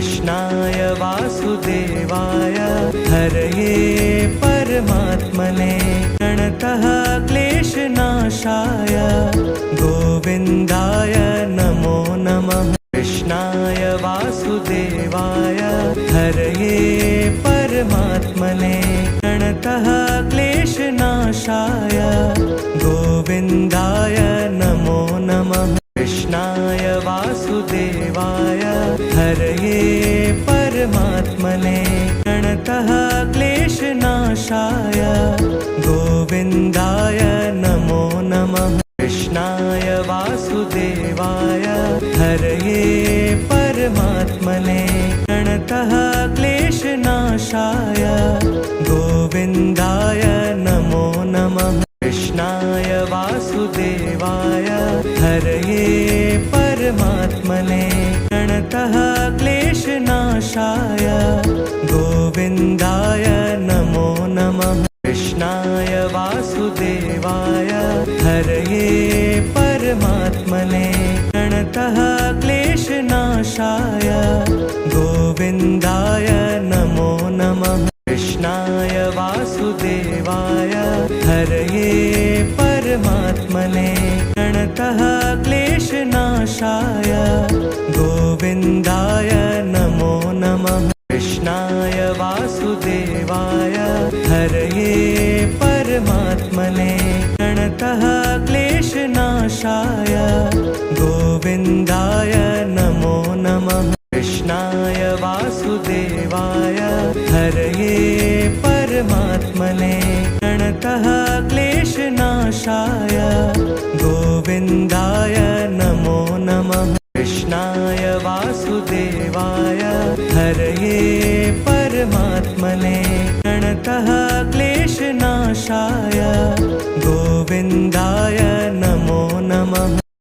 कृष्णाय वासुदेवाय हरये परमात्मने प्रणतः क्लेशनाशाय गोविन्दाय नमो नमः। कृष्णाय वासुदेवाय हरये परमात्मने प्रणतः क्लेशनाशाय गोविन्दाय नमो नमः। कृष्णाय वासुदेवाय हरये परमात्मने प्रणतः क्लेशनाशाय गोविन्दाय नमो नमः। कृष्णाय वासुदेवाय हरये परमात्मने प्रणतः क्लेशनाशाय गोविन्दाय नमो नमः। कृष्णाय वासुदेवाय हरये परमात्मने प्रणतः क्लेशनाशाय गोविन्दाय नमो नमः। कृष्णाय वासुदेवाय हरये परमात्मने प्रणतः क्लेशनाशाय गोविन्दाय नमो नमः। कृष्णाय वासुदेवाय हरये परमात्मने प्रणतः क्लेशनाशाय गोविन्दाय नमो नमः। कृष्णाय वासुदेवाय हरये परमात्मने प्रणतः क्लेशनाशाय गोविन्दाय नमो नमः। कृष्णाय वासुदेवाय हरये परमात्मने प्रणतः क्लेशनाशाय गोविन्दाय नमो नमः। कृष्णाय वासुदेवाय हरये परमात्मने प्रणतः क्लेशनाशाय